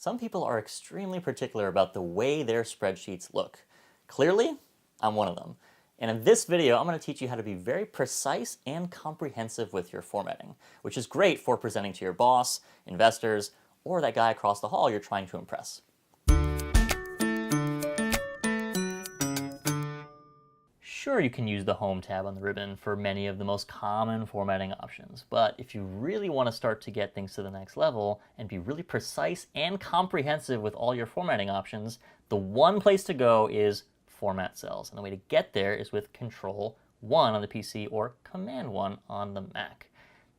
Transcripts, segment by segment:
Some people are extremely particular about the way their spreadsheets look. Clearly, I'm one of them. And in this video, I'm going to teach you how to be very precise and comprehensive with your formatting, which is great for presenting to your boss, investors, or that guy across the hall you're trying to impress. Sure, you can use the Home tab on the ribbon for many of the most common formatting options, but if you really want to start to get things to the next level and be really precise and comprehensive with all your formatting options, the one place to go is Format Cells. And the way to get there is with Control 1 on the PC or Command 1 on the Mac.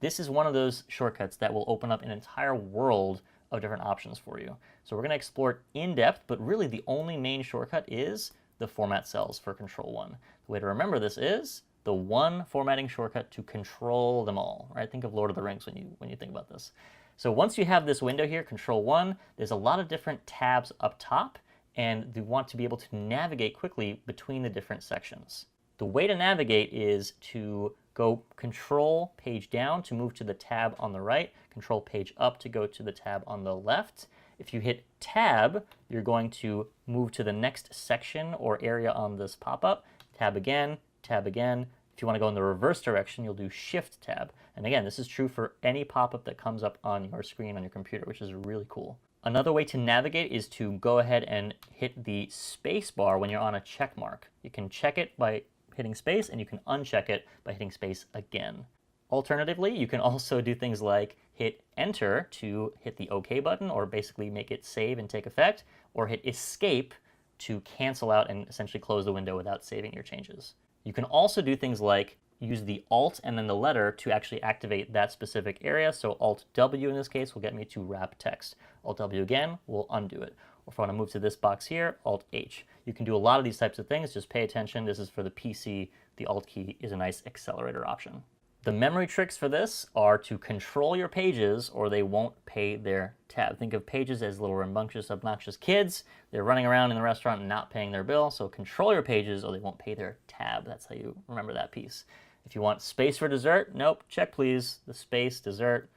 This is one of those shortcuts that will open up an entire world of different options for you. So we're going to explore it in depth, but really the only main shortcut is the Format Cells for Control 1. The way to remember this is the one formatting shortcut to control them all, right? Think of Lord of the Rings when you think about this. So once you have this window here, Control 1, there's a lot of different tabs up top, and you want to be able to navigate quickly between the different sections. The way to navigate is to go Control Page Down to move to the tab on the right, Control Page Up to go to the tab on the left. If you hit Tab, you're going to move to the next section or area on this pop-up. Tab again, Tab again. If you want to go in the reverse direction, you'll do Shift Tab. And again, this is true for any pop-up that comes up on your screen on your computer, which is really cool. Another way to navigate is to go ahead and hit the space bar when you're on a check mark. You can check it by hitting space, and you can uncheck it by hitting space again. Alternatively, you can also do things like hit Enter to hit the OK button, or basically make it save and take effect, or hit Escape to cancel out and essentially close the window without saving your changes. You can also do things like use the Alt and then the letter to actually activate that specific area. So Alt W in this case will get me to wrap text. Alt W again will undo it. Or if I want to move to this box here, Alt H. You can do a lot of these types of things. Just pay attention. This is for the PC. The Alt key is a nice accelerator option. The memory tricks for this are to control your pages or they won't pay their tab. Think of pages as little rambunctious, obnoxious kids. They're running around in the restaurant and not paying their bill. So control your pages or they won't pay their tab. That's how you remember that piece. If you want space for dessert, nope, check please. The space, dessert,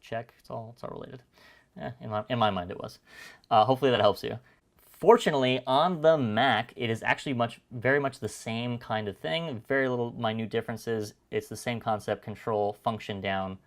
check. It's all related. In my mind it was. Hopefully that helps you. Fortunately, on the Mac, it is actually very much the same kind of thing. Very little minute differences. It's the same concept, Control Function Down,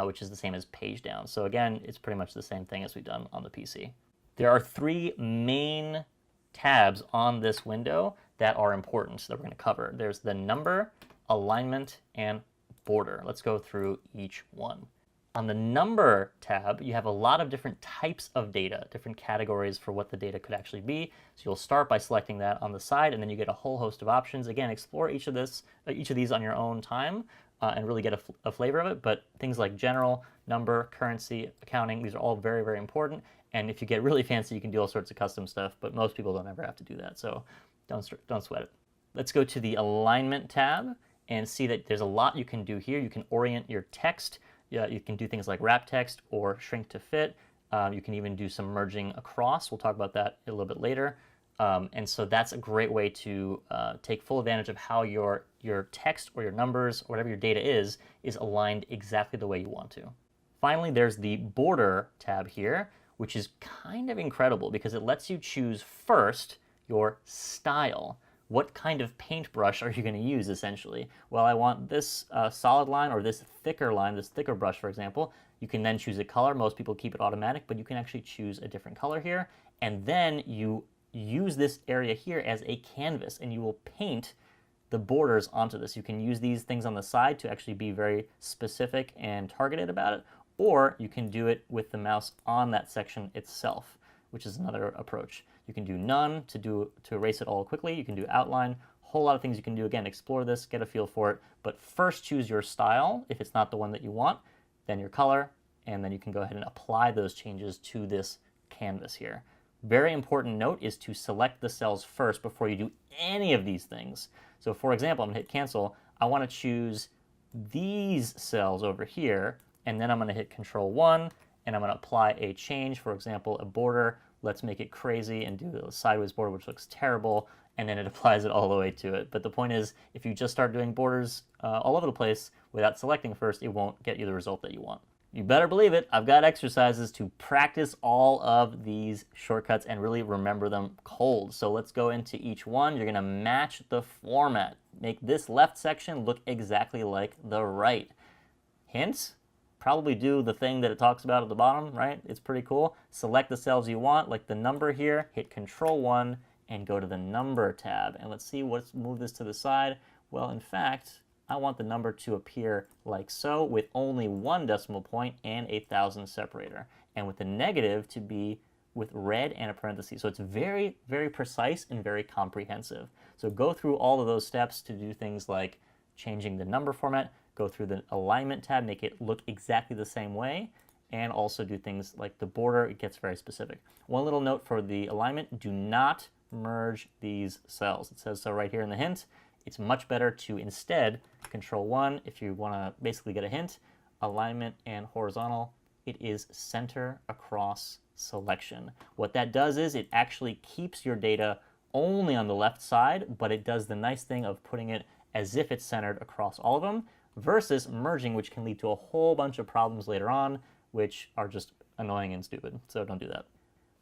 which is the same as Page Down. So again, it's pretty much the same thing as we've done on the PC. There are three main tabs on this window that are important that we're going to cover. There's the number, alignment, and border. Let's go through each one. On the number tab, you have a lot of different types of data, different categories for what the data could actually be. So you'll start by selecting that on the side, and then you get a whole host of options. Again, explore each of these on your own time and really get a flavor of it. But things like general, number, currency, accounting, these are all very, very important. And if you get really fancy, you can do all sorts of custom stuff, but most people don't ever have to do that. So don't sweat it. Let's go to the alignment tab and see that there's a lot you can do here. You can orient your text. You can do things like wrap text or shrink to fit. You can even do some merging across. We'll talk about that a little bit later. And so that's a great way to take full advantage of how your text or your numbers or whatever your data is aligned exactly the way you want to. Finally, there's the border tab here, which is kind of incredible because it lets you choose first your style. What kind of paintbrush are you going to use, essentially? Well, I want this solid line or this thicker line, this thicker brush, for example. You can then choose a color. Most people keep it automatic, but you can actually choose a different color here. And then you use this area here as a canvas, and you will paint the borders onto this. You can use these things on the side to actually be very specific and targeted about it, or you can do it with the mouse on that section itself, which is another approach. You can do none to erase it all quickly. You can do outline, a whole lot of things you can do. Again, explore this, get a feel for it, but first choose your style if it's not the one that you want, then your color, and then you can go ahead and apply those changes to this canvas here. Very important note is to select the cells first before you do any of these things. So for example, I'm going to hit cancel. I want to choose these cells over here, and then I'm going to hit Control 1, and I'm going to apply a change, for example, a border. Let's make it crazy and do a sideways border, which looks terrible, and then it applies it all the way to it. But the point is, if you just start doing borders all over the place without selecting first, it won't get you the result that you want. You better believe it. I've got exercises to practice all of these shortcuts and really remember them cold. So let's go into each one. You're going to match the format. Make this left section look exactly like the right. Hints? Probably do the thing that it talks about at the bottom, right? It's pretty cool. Select the cells you want, like the number here. Hit Control-1 and go to the number tab. And let's see, let's move this to the side. Well, in fact, I want the number to appear like so with only 1 decimal point and a thousand separator. And with the negative to be with red and a parenthesis. So it's very, very precise and very comprehensive. So go through all of those steps to do things like changing the number format, go through the alignment tab, make it look exactly the same way, and also do things like the border. It gets very specific. One little note for the alignment, do not merge these cells. It says so right here in the hint. It's much better to instead Control-1 if you want to basically get a hint. Alignment and horizontal, it is center across selection. What that does is it actually keeps your data only on the left side, but it does the nice thing of putting it as if it's centered across all of them, versus merging, which can lead to a whole bunch of problems later on, which are just annoying and stupid. So don't do that.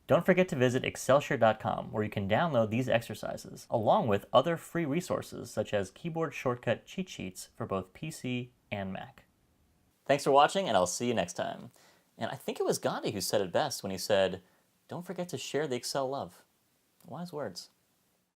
Don't forget to visit excelshare.com, where you can download these exercises, along with other free resources such as keyboard shortcut cheat sheets for both PC and Mac. Thanks for watching, and I'll see you next time. And I think it was Gandhi who said it best when he said, "Don't forget to share the Excel love." Wise words.